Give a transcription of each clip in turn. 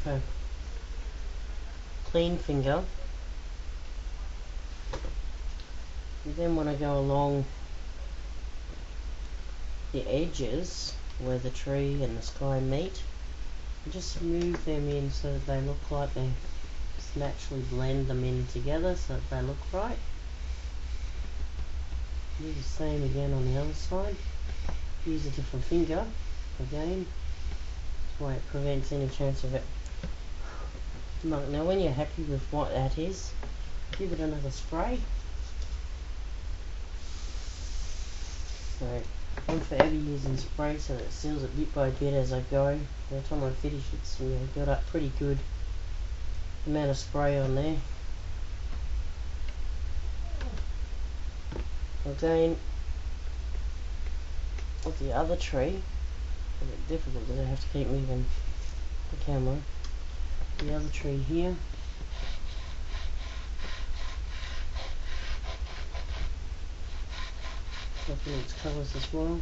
with a clean finger. You then want to go along the edges where the tree and the sky meet and just smooth them in so that they look like they just naturally blend them in together so that they look right. Do the same again on the other side. Use a different finger again. That's why it prevents any chance of it. Now when you're happy with what that is, give it another spray. So I'm forever using spray so that it seals it bit by bit as I go. By the time I finish it's got up pretty good amount of spray on there. Again, with the other tree, a bit difficult because I have to keep moving the camera. The other tree here. Looking at its colours as well.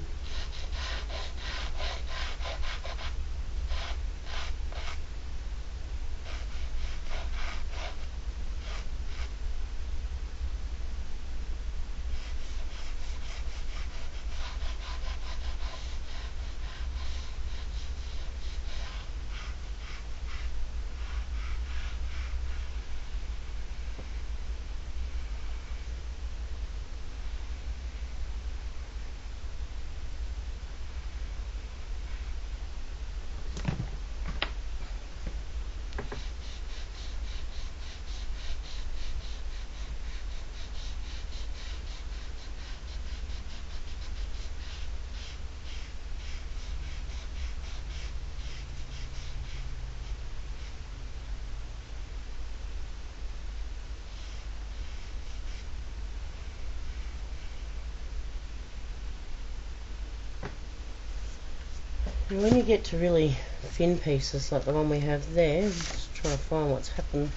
And when you get to really thin pieces like the one we have there, I'm just trying to find what's happened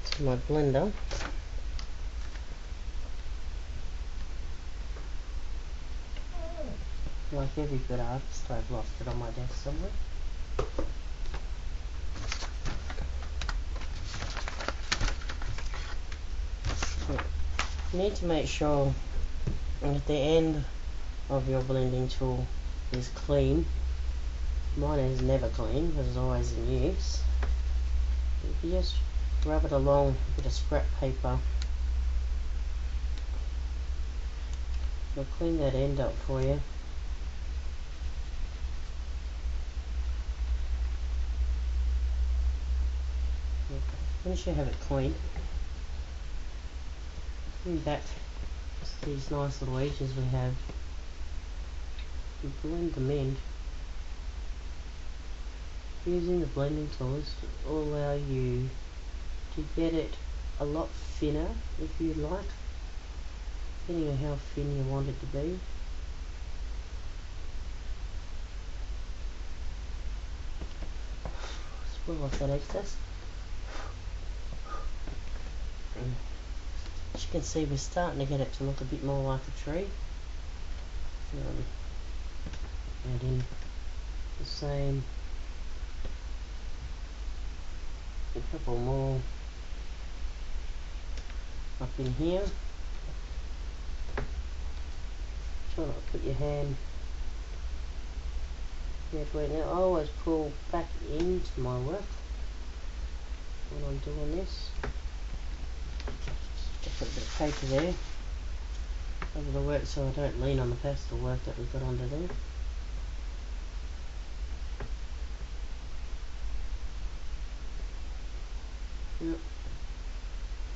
to my blender. Like every good artist, I've lost it on my desk somewhere. You need to make sure at the end of your blending tool is clean. Mine is never clean because it's always in use. If you just rub it along with a bit of scrap paper, it'll clean that end up for you. Once you have it clean, bring back these nice little edges we have. You blend them in. Using the blending tools will allow you to get it a lot thinner if you like, depending on how thin you want it to be. Spoil off that excess. As you can see, we're starting to get it to look a bit more like a tree. Add in the same, a couple more up in here. Try not to put your hand carefully. Now I always pull back into my work when I'm doing this. Just put a bit of paper there over the work so I don't lean on the pastel work that we've got under there. Now,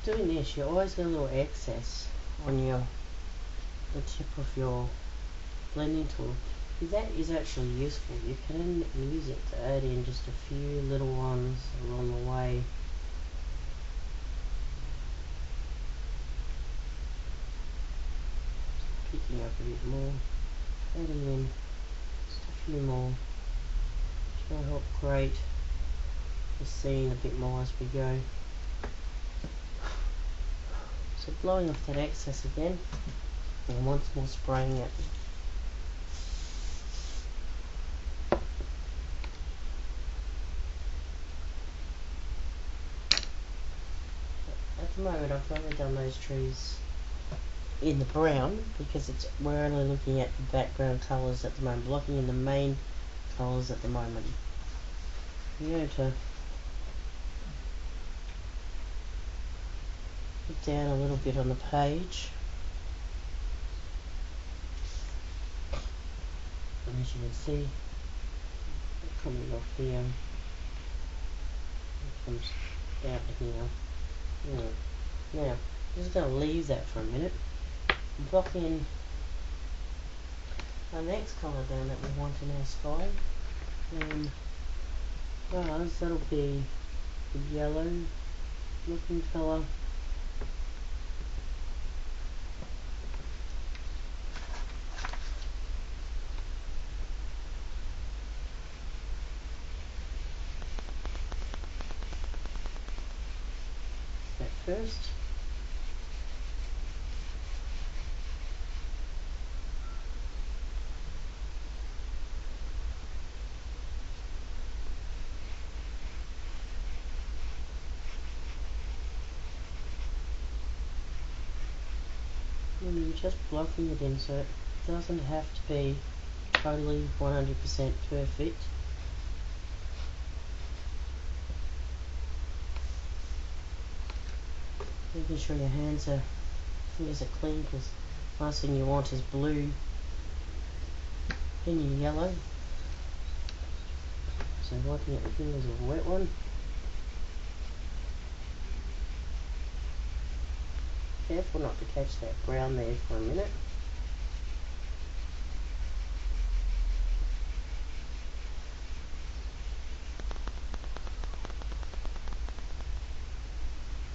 doing this, you always get a little excess on the tip of your blending tool. That is actually useful. You can use it to add in just a few little ones along the way. Picking up a bit more, adding in just a few more, try to help create the scene a bit more as we go. So blowing off that excess again, and once more spraying it. the moment I've only done those trees in the brown because we're only looking at the background colours at the moment, blocking in the main colours at the moment. I'm going to put down a little bit on the page, and as you can see, coming off here, it comes out here. Now, I'm just going to leave that for a minute, block in our next colour down that we want in our sky, and that'll be the yellow looking colour. That first. And you're just blocking it in so it doesn't have to be totally 100% perfect. Making sure your fingers are clean, because the last thing you want is blue in your yellow. So wiping out the fingers with a wet one. Careful not to catch that brown there for a minute.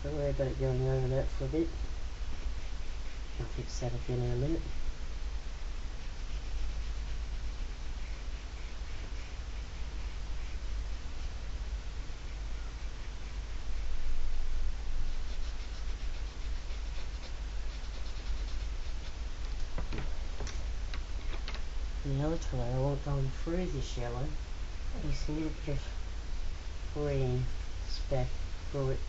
Don't worry about it going over that for a bit. I'll fix that again in a minute. And the other colour I want going through this yellow is a little bit of green speck through it.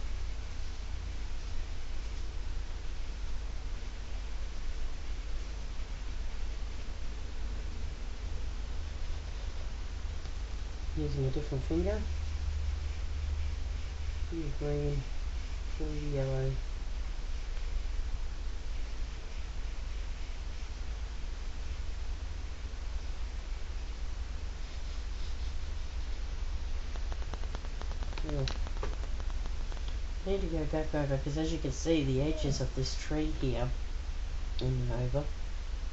Using a different finger. Through green, through yellow. I need to go back over because, as you can see, the edges of this tree here in the over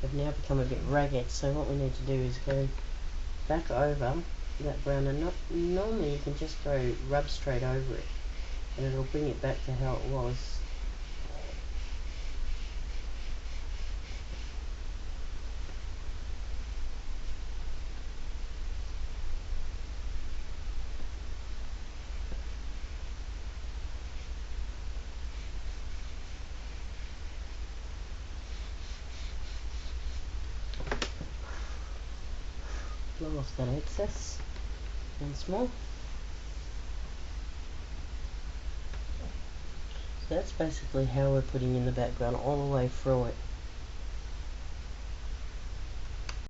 have now become a bit ragged, so what we need to do is go back over that brown, and normally you can just go rub straight over it and it'll bring it back to how it was. Blow off that excess once more. So that's basically how we're putting in the background all the way through it.